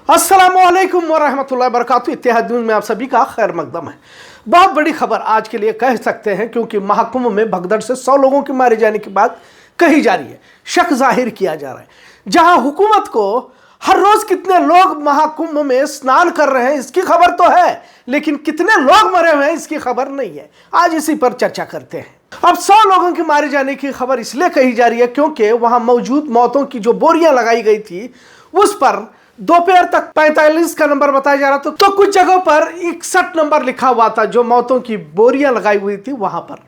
अस्सलामुअलैकुम वरहमतुल्लाहि वबरकातुहू। इत्तेहाद न्यूज़ में आप सभी का खैर मकदम है। बहुत बड़ी खबर आज के लिए कह सकते हैं, क्योंकि महाकुंभ में भगदड़ से 100 लोगों के मारे जाने की बात कही जा रही है, शक जाहिर किया जा रहा है। जहां हुकूमत को हर रोज कितने लोग महाकुंभ में स्नान कर रहे हैं इसकी खबर तो है, लेकिन कितने लोग मरे हुए हैं इसकी खबर नहीं है। आज इसी पर चर्चा करते हैं। अब 100 लोगों के मारे जाने की खबर इसलिए कही जा रही है क्योंकि वहां मौजूद मौतों की जो बोरियां लगाई गई थी उस पर दोपहर तक 45 का नंबर बताया जा रहा था, तो कुछ जगहों पर 61 नंबर लिखा हुआ था। जो मौतों की बोरियां लगाई हुई थी वहां पर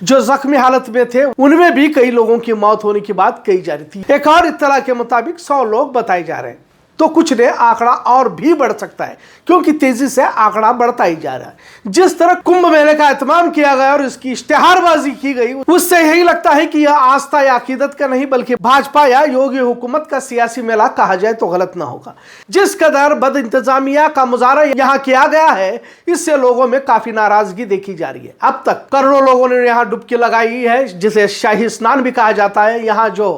जो जख्मी हालत में थे उनमें भी कई लोगों की मौत होने की बात कही जा रही थी। एक और इत्तला के मुताबिक 100 लोग बताए जा रहे हैं, तो कुछ ने आंकड़ा और भी बढ़ सकता है क्योंकि तेजी से आंकड़ा बढ़ता ही जा रहा है। जिस तरह कुंभ मेले का एहतमाम किया गया और इसकी इश्तिहारबाजी की गई, उससे यही लगता है कि यह आस्था या अकीदत का नहीं बल्कि भाजपा या योगी हुकूमत का सियासी मेला कहा जाए तो गलत ना होगा। जिस कदर बद इंतजामिया का मुजाहरा यहाँ किया गया है, इससे लोगों में काफी नाराजगी देखी जा रही है। अब तक करोड़ों लोगों ने यहाँ डुबकी लगाई है, जिसे शाही स्नान भी कहा जाता है। यहाँ जो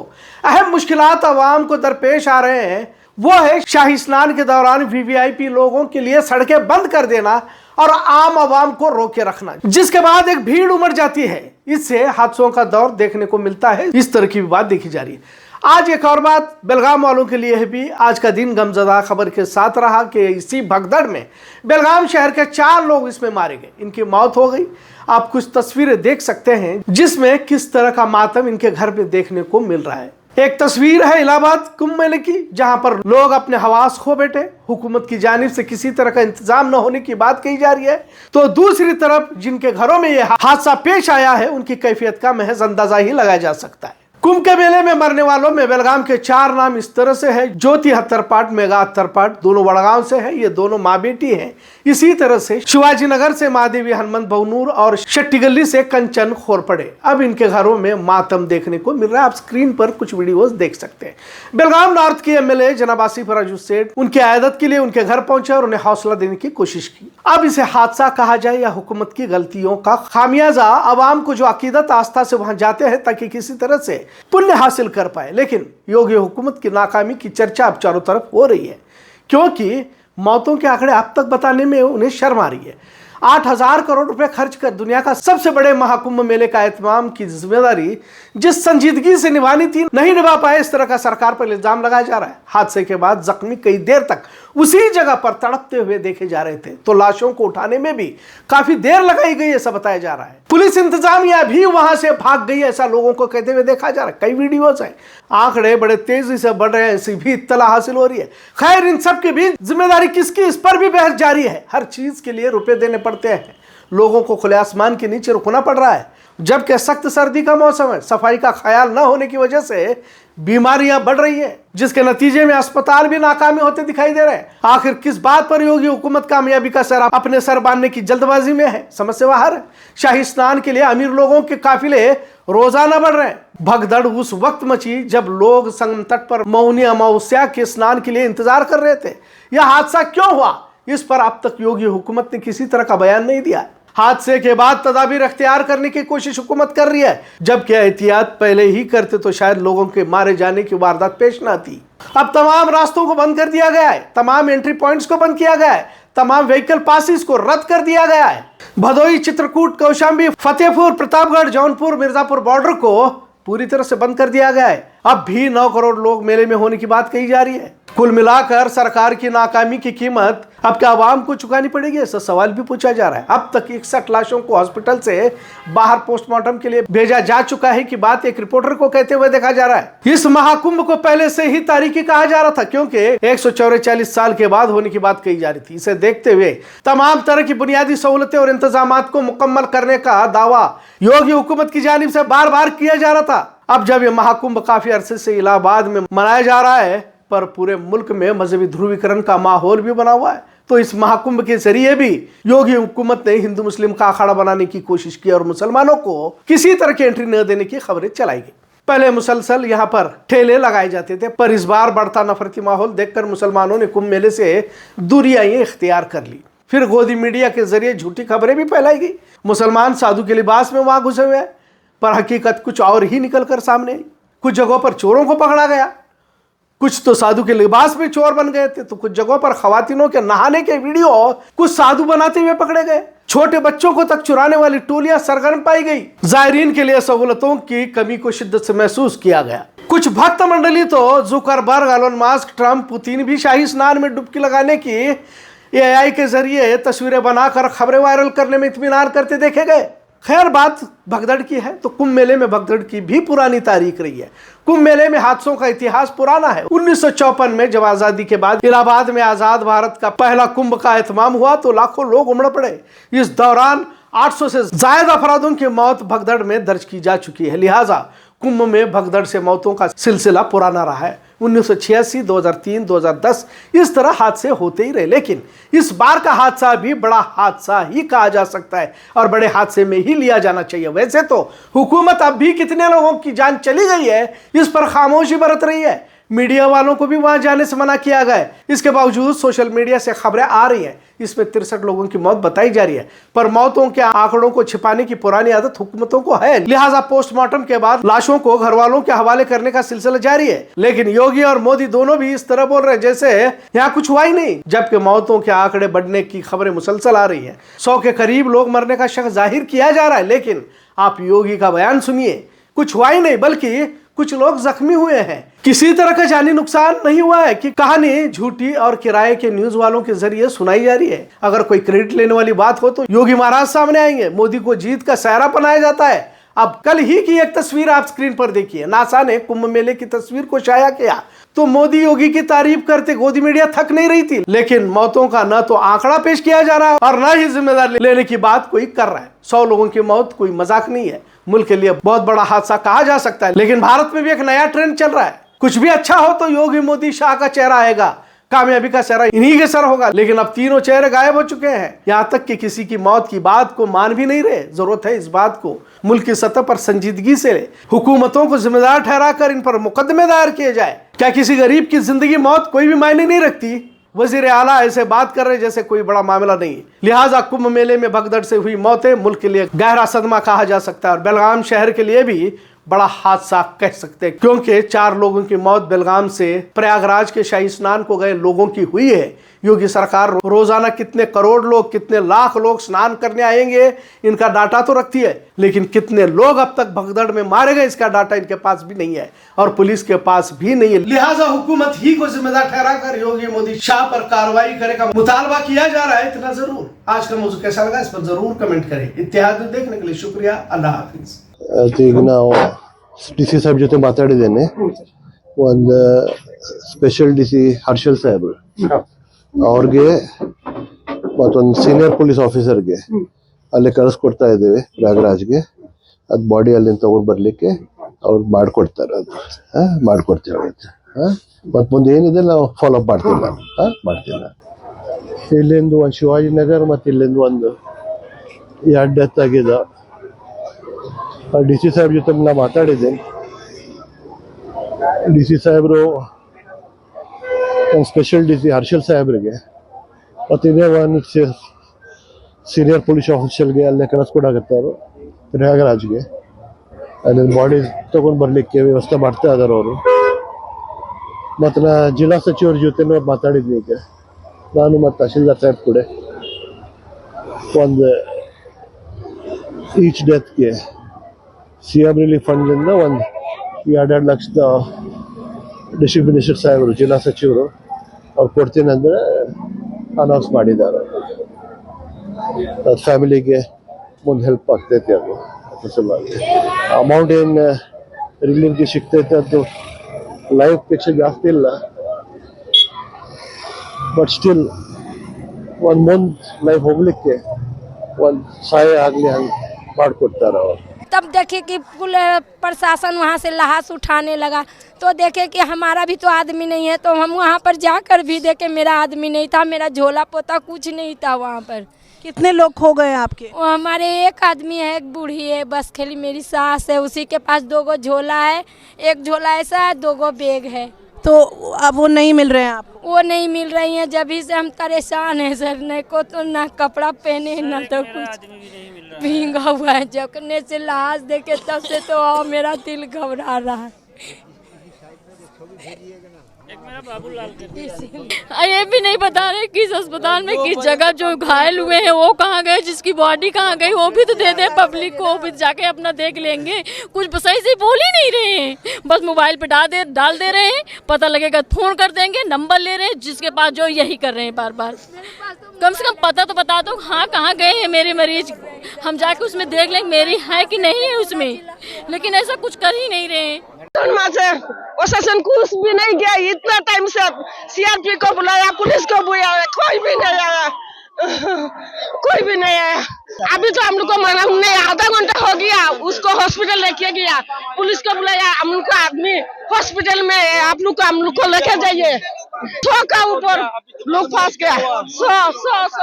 अहम मुश्किलात अवाम को दरपेश आ रहे हैं वो है शाही स्नान के दौरान वीवीआईपी लोगों के लिए सड़कें बंद कर देना और आम आवाम को रोके रखना, जिसके बाद एक भीड़ उमड़ जाती है। इससे हादसों का दौर देखने को मिलता है। इस तरह की बात देखी जा रही है। आज एक और बात बेलगाम वालों के लिए भी आज का दिन गमजदा खबर के साथ रहा कि इसी भगदड़ में बेलगाम शहर के 4 लोग इसमें मारे गए, इनकी मौत हो गई। आप कुछ तस्वीरें देख सकते हैं जिसमें किस तरह का मातम इनके घर में देखने को मिल रहा है। एक तस्वीर है इलाहाबाद कुंभ मेले की, जहां पर लोग अपने हवास खो बैठे। हुकूमत की जानिब से किसी तरह का इंतजाम न होने की बात कही जा रही है, तो दूसरी तरफ जिनके घरों में यह हादसा पेश आया है उनकी कैफियत का महज अंदाजा ही लगाया जा सकता है। कुंभ के मेले में मरने वालों में बेलगाम के 4 नाम इस तरह से है। ज्योति हत्तरपाट, मेघा हत्तरपाट, दोनों वडगांव से है, ये दोनों माँ बेटी हैं। इसी तरह से शिवाजी नगर से महादेवी हनुमंत बहुनूर और शेट्टीगली से कंचन खोरपड़े। अब इनके घरों में मातम देखने को मिल रहा है। आप स्क्रीन पर कुछ वीडियोस देख सकते हैं। बेलगाम नॉर्थ के एमएलए जनाब आसिफ राजू सेठ उनकी आयादत के लिए उनके घर पहुंचे और उन्हें हौसला देने की कोशिश की। अब इसे हादसा कहा जाए या हुकूमत की गलतियों का खामियाजा अवाम को जो अकीदत आस्था से वहां जाते हैं ताकि किसी तरह से पुण्य हासिल कर पाए, लेकिन योगी हुकूमत की नाकामी की चर्चा अब चारों तरफ हो रही है क्योंकि मौतों के आंकड़े अब तक बताने में उन्हें शर्म आ रही है। 8,000 करोड़ रुपए खर्च कर दुनिया का सबसे बड़े महाकुंभ मेले का एहतमाम की जिम्मेदारी जिस संजीदगी से निभानी थी नहीं निभा पाए, इस तरह का सरकार पर इल्जाम लगाया जा रहा है। हादसे के बाद जख्मी कई देर तक उसी जगह पर तड़पते हुए देखे जा रहे थे, तो लाशों को उठाने में भी काफी देर लगाई गई ऐसा बताया जा रहा है। पुलिस इंतजामिया भी वहां से भाग गई ऐसा लोगों को कहते हुए देखा जा रहा है। कई वीडियोस हैं, आंकड़े बड़े तेजी से बढ़ रहे हैं, ऐसी भी इत्तला हासिल हो रही है। खैर, इन सब के बीच जिम्मेदारी किसकी, इस पर भी बहस जारी है। हर चीज के लिए रुपए देने पड़ते हैं, लोगों को खुले आसमान के नीचे रुकना पड़ रहा है, जबकि सख्त सर्दी का मौसम है। सफाई का ख्याल न होने की वजह से बीमारियां बढ़ रही हैं, जिसके नतीजे में अस्पताल भी नाकामी होते दिखाई दे रहे हैं। आखिर किस बात पर योगी हुकूमत कामयाबी का सर अपने सर बांधने की जल्दबाजी में है, समझ से बाहर है। शाही स्नान के लिए अमीर लोगों के काफिले रोजाना बढ़ रहे हैं। भगदड़ उस वक्त मची जब लोग संगम तट पर मौनी अमावस्या के स्नान के लिए इंतजार कर रहे थे। यह हादसा क्यों हुआ, इस पर अब तक योगी हुकूमत ने किसी तरह का बयान नहीं दिया। हादसे के बाद तदाबीर अख्तियार करने की कोशिश हुकूमत कर रही है, जबकि एहतियात पहले ही करते तो शायद लोगों के मारे जाने की वारदात पेश न आती। अब तमाम रास्तों को बंद कर दिया गया है, तमाम एंट्री पॉइंट्स को बंद किया गया है, तमाम व्हीकल पासिस को रद्द कर दिया गया है। भदोई, चित्रकूट, कौशाम्बी, फतेहपुर, प्रतापगढ़, जौनपुर, मिर्जापुर बॉर्डर को पूरी तरह से बंद कर दिया गया है। अब भी 9 करोड़ लोग मेले में होने की बात कही जा रही है। कुल मिलाकर सरकार की नाकामी की कीमत अब क्या आवाम को चुकानी पड़ेगी, ऐसा सवाल भी पूछा जा रहा है। अब तक 61 लाशों को हॉस्पिटल से बाहर पोस्टमार्टम के लिए भेजा जा चुका है कि बात एक रिपोर्टर को कहते हुए देखा जा रहा है। इस महाकुंभ को पहले से ही तारीखी कहा जा रहा था क्योंकि 144 साल के बाद होने की बात कही जा रही थी। इसे देखते हुए तमाम तरह की बुनियादी सहूलतें और इंतजाम को मुकम्मल करने का दावा योगी हुकूमत की जानिब से बार बार किया जा रहा था। अब जब यह महाकुंभ काफी अरसे से इलाहाबाद में मनाया जा रहा है, पर पूरे मुल्क में मजहबी ध्रुवीकरण का माहौल भी बना हुआ है, तो इस महाकुंभ के जरिए भी योगी हुकूमत ने हिंदू मुस्लिम का अखाड़ा बनाने की कोशिश की और मुसलमानों को किसी तरह की एंट्री न देने की खबरें चलाई गई। पहले मुसलसल यहाँ पर ठेले लगाए जाते थे, पर इस बार बढ़ता नफरती माहौल देखकर मुसलमानों ने कुंभ मेले से दूरियां इख्तियार कर ली। फिर गोदी मीडिया के जरिए झूठी खबरें भी फैलाई गई। मुसलमान साधु के लिबास में वहां घुसे हुए हैं, पर हकीकत कुछ और ही निकल कर सामने आई। कुछ जगहों पर चोरों को पकड़ा गया, कुछ तो साधु के लिबास में चोर बन गए थे, तो कुछ जगहों पर खवातीनों के नहाने के वीडियो कुछ साधु बनाते हुए पकड़े गए। छोटे बच्चों को तक चुराने वाली टोलियां सरगर्म पाई गई। जायरीन के लिए सहूलतों की कमी को शिद्दत से महसूस किया गया। कुछ भक्त मंडली तो Zuckerberg, Elon Musk, Trump, Putin भी शाही स्नान में डुबकी लगाने की एआई के जरिए तस्वीरें बनाकर खबरें वायरल करने में इत्मीनान करते देखे गए। खैर, बात भगदड़ की है तो कुंभ मेले में भगदड़ की भी पुरानी तारीख रही है। कुंभ मेले में हादसों का इतिहास पुराना है। 1954 में जब आजादी के बाद इलाहाबाद में आजाद भारत का पहला कुंभ का एहतमाम हुआ तो लाखों लोग उमड़ पड़े। इस दौरान 800 से ज्यादा अफरादों की मौत भगदड़ में दर्ज की जा चुकी है। लिहाजा कुंभ में भगदड़ से मौतों का सिलसिला पुराना रहा है। 1986, 2003, 2010 इस तरह हादसे होते ही रहे, लेकिन इस बार का हादसा भी बड़ा हादसा ही कहा जा सकता है और बड़े हादसे में ही लिया जाना चाहिए। वैसे तो हुकूमत अब भी कितने लोगों की जान चली गई है इस पर खामोशी बरत रही है। मीडिया वालों को भी वहां जाने से मना किया गया है। इसके बावजूद सोशल मीडिया से खबरें आ रही हैं, इसमें 63 लोगों की मौत बताई जा रही है। पर मौतों के आंकड़ों को छिपाने की पुरानी आदत हुकूमतों को है, लिहाजा पोस्टमार्टम के बाद लाशों को घर वालों के हवाले करने का सिलसिला जारी है। लेकिन योगी और मोदी दोनों भी इस तरह बोल रहे हैं जैसे यहाँ कुछ हुआ ही नहीं, जबकि मौतों के आंकड़े बढ़ने की खबरें मुसलसल आ रही है। 100 के करीब लोग मरने का शक जाहिर किया जा रहा है, लेकिन आप योगी का बयान सुनिए, कुछ हुआ ही नहीं बल्कि कुछ लोग जख्मी हुए हैं। किसी तरह का जानी नुकसान नहीं हुआ है कि कहानी झूठी और किराए के न्यूज वालों के जरिए सुनाई जा रही है। अगर कोई क्रेडिट लेने वाली बात हो तो योगी महाराज सामने आएंगे। मोदी को जीत का सहरा बनाया जाता है। अब कल ही की एक तस्वीर आप स्क्रीन पर देखिए। नासा ने कुंभ मेले की तस्वीर को शाया किया तो मोदी योगी की तारीफ करते गोदी मीडिया थक नहीं रही थी, लेकिन मौतों का न तो आंकड़ा पेश किया जा रहा है और न ही जिम्मेदारी लेने की बात कोई कर रहा है। 100 लोगों की मौत कोई मजाक नहीं है, मुल्क के लिए बहुत बड़ा हादसा कहा जा सकता है। लेकिन भारत में भी एक नया ट्रेंड चल रहा है, कुछ भी अच्छा हो तो योगी मोदी शाह का चेहरा आएगा, कामयाबी का चेहरा इन्हीं के सर होगा। लेकिन अब तीनों चेहरे गायब हो चुके हैं, यहाँ तक कि किसी की मौत की बात को मान भी नहीं रहे। जरूरत है इस बात को मुल्क की सतह पर संजीदगी से हुकूमतों को जिम्मेदार ठहराकर इन पर मुकदमे दायर किए जाए। क्या किसी गरीब की जिंदगी मौत कोई भी मायने नहीं रखती? वजीर आला ऐसे बात कर रहे जैसे कोई बड़ा मामला नहीं। लिहाजा कुंभ मेले में भगदड़ से हुई मौतें मुल्क के लिए गहरा सदमा कहा जा सकता है और बेलगाम शहर के लिए भी बड़ा हादसा कह सकते हैं, क्योंकि 4 लोगों की मौत बेलगाम से प्रयागराज के शाही स्नान को गए लोगों की हुई है। योगी सरकार रोजाना कितने करोड़ लोग, कितने लाख लोग स्नान करने आएंगे इनका डाटा तो रखती है, लेकिन कितने लोग अब तक भगदड़ में मारे गए इसका डाटा इनके पास भी नहीं है और पुलिस के पास भी नहीं है। लिहाजा हुकूमत ही को जिम्मेदार ठहराकर योगी मोदी शाह पर कार्रवाई करे का मुतालबा किया जा रहा है, इतना जरूर। आज का मौजूद कैसा लगा इस पर जरूर कमेंट करें। इत्तेहाद देखने के लिए शुक्रिया। अल्लाह हाफिज। ಈಗ ನಾವು ಡಿ.ಸಿ ಸಾಹೇಬ್ ಜೊತೆ ಮಾತಾಡಿದ್ದೇನೆ. ಒಂದು ಸ್ಪೆಷಲ್ ಡಿ.ಸಿ ಹರ್ಷಲ್ ಸಾಹೇಬ್ರು ಅವ್ರಿಗೆ ಮತ್ತೊಂದು ಸೀನಿಯರ್ ಪೊಲೀಸ್ ಆಫೀಸರ್ಗೆ ಅಲ್ಲಿ ಕಳಿಸ್ಕೊಡ್ತಾ ಇದ್ದೇವೆ ಪ್ರಯಾಗರಾಜ್ಗೆ. ಅದು ಬಾಡಿ ಅಲ್ಲಿಂದ ತಗೊಂಡು ಬರ್ಲಿಕ್ಕೆ ಅವ್ರು ಮಾಡ್ಕೊಡ್ತಾರೆ, ಅದು ಮಾಡ್ಕೊಡ್ತೇವೆ ಅವತ್ತು. ಮತ್ತೆ ಮುಂದೆ ಏನಿದೆ ನಾವು ಫಾಲೋ ಅಪ್ ಮಾಡ್ತಿಲ್ಲ. ಇಲ್ಲಿಂದ ಒಂದು ಶಿವಾಜಿನಗರ್ ಮತ್ತು ಇಲ್ಲಿಂದ ಒಂದು 2 ಡೆತ್ ಆಗಿದೆ. ಡಿ.ಸಿ ಸಾಹೇಬ್ ಜೊತೆ ನಾ ಮಾತಾಡಿದ್ದೇನೆ. ಡಿ.ಸಿ ಸಾಹೇಬರು ಒಂದು ಸ್ಪೆಷಲ್ ಡಿ.ಸಿ ಹರ್ಷಲ್ ಸಾಹೇಬ್ರಿಗೆ ಮತ್ತು ಇದೇ ಒಂದು ಸೀನಿಯರ್ ಪೊಲೀಸ್ ಆಫೀಸರ್ಗೆ ಅಲ್ಲೇ ಕಳಿಸ್ಕೊಡಾಕತ್ತಾರು ಪ್ರಯಾಗರಾಜ್ಗೆ. ಅಲ್ಲಿ ಬಾಡಿ ತಗೊಂಡು ಬರಲಿಕ್ಕೆ ವ್ಯವಸ್ಥೆ ಮಾಡ್ತಾ ಇದ್ದಾರೆ ಅವರು. ಮತ್ತು ನಾ ಜಿಲ್ಲಾ ಸಚಿವರ ಜೊತೆನೂ ಮಾತಾಡಿದ್ವಿ. ಈಗ ನಾನು ಮತ್ತು ತಹಶೀಲ್ದಾರ್ ಸಾಹೇಬ್ ಕೂಡ ಒಂದು ಈಚ್ ಡೆತ್ಗೆ ಸಿ.ಎಂ ರಿಲೀಫ್ ಫಂಡ್ನಿಂದ ಒಂದು 2 ಲಕ್ಷದ ಡಿಸ್ಟ್ರಿಕ್ಟ್ ಮಿನಿಸ್ಟರ್ ಸಾಹೇಬರು, ಜಿಲ್ಲಾ ಸಚಿವರು ಅವ್ರು ಕೊಡ್ತೀನಿ ಅಂದರೆ ಅನೌನ್ಸ್ ಮಾಡಿದ್ದಾರೆ. ಫ್ಯಾಮಿಲಿಗೆ ಮುಂದೆ ಹೆಲ್ಪ್ ಆಗ್ತೈತೆ. ಅದು ಸಲುವಾಗಿ ಅಮೌಂಟ್ ಏನು ರಿಲೀಫ್ಗೆ ಸಿಗ್ತೈತೆ ಅದು ಲೈಫ್ ಜಾಸ್ತಿ ಇಲ್ಲ, ಬಟ್ ಸ್ಟಿಲ್ ಒಂದು ಮುಂದೆ ಲೈಫ್ ಹೋಗ್ಲಿಕ್ಕೆ ಒಂದು ಸಹಾಯ ಆಗಲಿ ಹಂಗೆ ಮಾಡಿಕೊಡ್ತಾರೆ ಅವರು. तब देखे कि पुल प्रशासन वहाँ से लाश उठाने लगा तो देखे कि हमारा भी तो आदमी नहीं है, तो हम वहाँ पर जाकर भी देखे मेरा आदमी नहीं था, मेरा झोला पोता कुछ नहीं था वहाँ पर। कितने लोग खो गए आपके? हमारे एक आदमी है, एक बूढ़ी है, बस खाली मेरी सास है, उसी के पास 2 झोला है, एक झोला ऐसा है, 2 बैग है। तो अब वो नहीं मिल रहे हैं आपको? वो नहीं मिल रही हैं, जब ही से हम परेशान हैं सर। नहीं को तो ना कपड़ा पहने ना तो कुछ, भींगा हुआ है। जकने से लाश देखे तब से तो मेरा दिल घबरा रहा है। ये भी नहीं बता रहे किस अस्पताल में किस जगह जो घायल हुए हैं वो कहाँ गए, जिसकी बॉडी कहाँ गई वो भी तो दे दे पब्लिक को, भी जाके अपना देख लेंगे। कुछ सही से बोल ही नहीं रहे हैं, बस मोबाइल पे डाल दे रहे हैं, पता लगेगा फोन कर देंगे, नंबर ले रहे हैं, जिसके पास जो यही कर रहे हैं बार बार। कम से कम पता तो बता दो हाँ कहाँ गए हैं मेरे मरीज, हम जाके उसमें देख लेंगे मेरी है कि नहीं है उसमें, लेकिन ऐसा कुछ कर ही नहीं रहे हैं। प्रशासन कुछ भी नहीं किया, इतना टाइम से सीआरपी को बुलाया, पुलिस को बुलाया, कोई भी नहीं आया, कोई भी नहीं आया। अभी तो हम लोग को हमने आधा घंटा हो गया, उसको हॉस्पिटल लेके गया, पुलिस को बुलाया, हम लोग को आदमी हॉस्पिटल में आप लोग को लेके जाइए। 100 का ऊपर लोग फंस गया, 100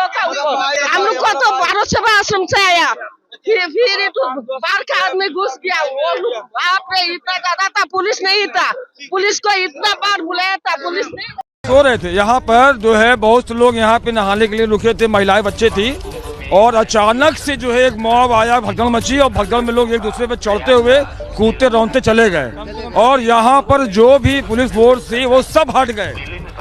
का ऊपर। हम लोग को तो 12 सेवा आश्रम से आया, फिर तो बाहर का आदमी घुस गया, वो लोग बाप रे इतना ज्यादा था, पुलिस नहीं था, पुलिस को इतना बार बुलाया था, पुलिस नहीं सो रहे थे। यहाँ पर जो है बहुत से लोग यहाँ पे नहाने के लिए रुके थे, महिलाएं बच्चे थी, और अचानक से जो है एक मॉब आया, भगदड़ मची, और भगदड़ में लोग एक दूसरे पे चढ़ते हुए कूदते रौंदते चले गए, और यहाँ पर जो भी पुलिस फोर्स थी वो सब हट गए,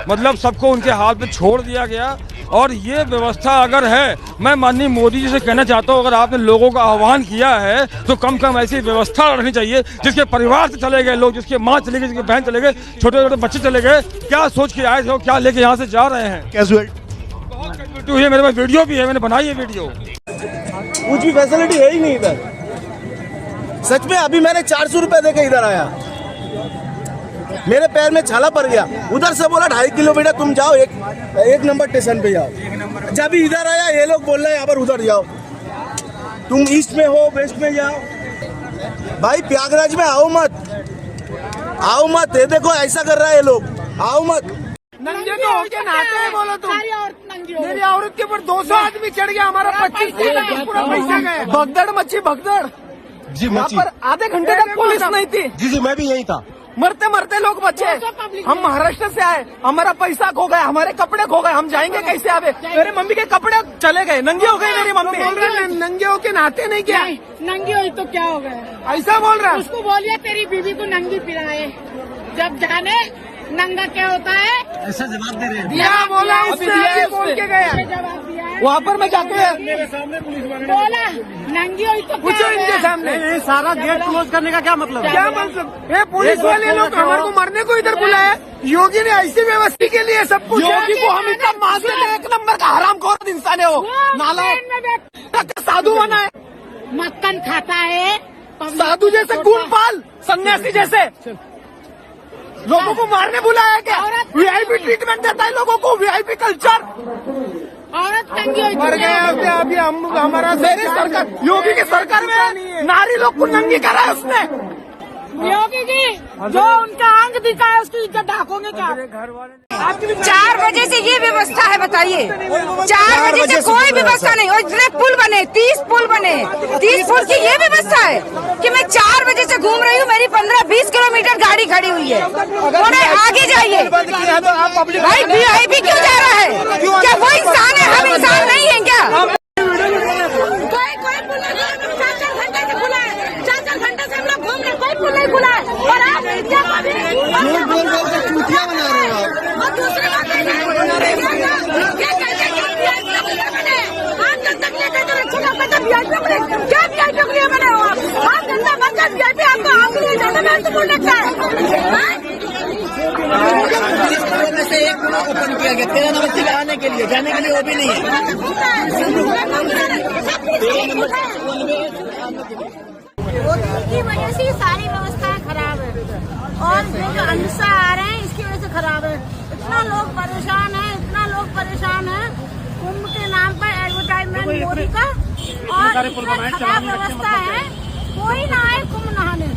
मतलब सबको उनके हाथ पे छोड़ दिया गया। और ये व्यवस्था अगर है, मैं माननीय मोदी जी से कहना चाहता हूँ, अगर आपने लोगों का आह्वान किया है तो कम से कम ऐसी व्यवस्था रखनी चाहिए। जिसके परिवार से चले गए लोग, जिसके माँ चले गए, जिसके बहन चले गए, छोटे छोटे बच्चे चले गए, क्या सोच के आए थे, क्या लेके यहाँ से जा रहे हैं। बहुत कैजुअलिटी हुई है, मेरे पास वीडियो भी है, मैंने बनाई है वीडियो। कुछ भी फैसिलिटी है ही नहीं इधर, सच में। अभी मैंने 400 रुपए देके इधर आया, मेरे पैर में छाला पड़ गया, उधर से बोला 2.5 किलोमीटर तुम जाओ, एक नंबर स्टेशन पे जाओ। जब इधर आया ये लोग बोल रहे हैं यहाँ पर उधर जाओ, तुम ईस्ट में हो वेस्ट में जाओ। भाई प्रयागराज में आओ मत, ये देखो ऐसा कर रहा है ये लोग, आओ मत। नंगे तो होके नहाते हैं बोलो तुम। मेरी औरत के ऊपर 200 आदमी चढ़ गया, हमारा 25 पूरा पैसा गया। भगदड़ मची, भगदड़ जी, यहाँ पर आधे घंटे तक पुलिस नहीं थी। जी मैं भी यही था। मरते मरते लोग बचे, हम महाराष्ट्र से आए, हमारा पैसा खो गया, हमारे कपड़े खो गए, हम जाएंगे कैसे आवे। मेरे मम्मी के कपड़े चले गए, नंगे हो गए मेरी मम्मी। बोल रहे नंगे होके नहाते नहीं क्या? नंगी हुई तो क्या हो गया, ऐसा बोल रहा है। उसको बोलिए तेरी बीवी को नंगी पिलाए, जब जाने नंगा क्या होता है, ऐसा जवाब दे रहे हैं। दिया बोला, उसने बोल के गया, जवाब दिया है। वहाँ पर मैं जाके मेरे सामने पुलिस वाले बोला नंगी हुई तो पूछो इनके सामने। सारा गेट क्लोज करने का क्या मतलब है? क्या मतलब? ये पुलिस वाले लोग हमारे को मरने को इधर बुलाए। योगी ने ऐसी व्यवस्था के लिए सब कुछ, योगी को हम इतना मानते हैं, 1 नंबर का हरामखोर इंसान है वो, नाला साधु बना है, मक्खन खाता है, साधु जैसे गुणपाल सन्यासी जैसे लोगों को मारने बुलाया क्या? वीआईपी ट्रीटमेंट देता है लोगों को, वीआईपी कल्चर। औरत नंगी हुई मर गए अभी हम, हमारा सरकार, योगी की सरकार में नारी लोग को नंगी करा है उसने। योगी जी जो उनका अंग दिखा है उसकी इज्जत ढाकोगे क्या? 4 बजे से ये व्यवस्था है, बताइए। 4 बजे से कोई व्यवस्था नहीं, और इतने पुल बने, 30 पुल बने, 30 पुल की ये व्यवस्था है कि मैं 4 बजे से घूम रही हूँ, मेरी 15-20 किलोमीटर गाड़ी खड़ी हुई है। थोड़े आगे जाइए भाई, वीआईपी क्यों जा रहा है? क्या वो इंसान है? हम इंसान नहीं है क्या? कोई पुल नहीं खुला है, और आप मीडिया को भी चूतिया बना रहे हो और दूसरी बात क्या कहते हैं, आप जनता के लिए क्या वीआईपी के लिए बने हो आप जनता बनकर वीआईपी आपको आपके लिए ज्यादा महत्वपूर्ण लगता है। में से एक पुल ओपन किया गया 13 नंबर से आने के लिए, जाने के लिए वो भी नहीं की वजह से सारी व्यवस्थाएं खराब है, और जो अनसा आ रहे हैं इसकी वजह से खराब है। इतना लोग परेशान है, कुंभ के नाम पर एडवर्टाइजमेंट मोदी का, और इतना खराब व्यवस्था है, कोई ना आए कुंभ नहाने।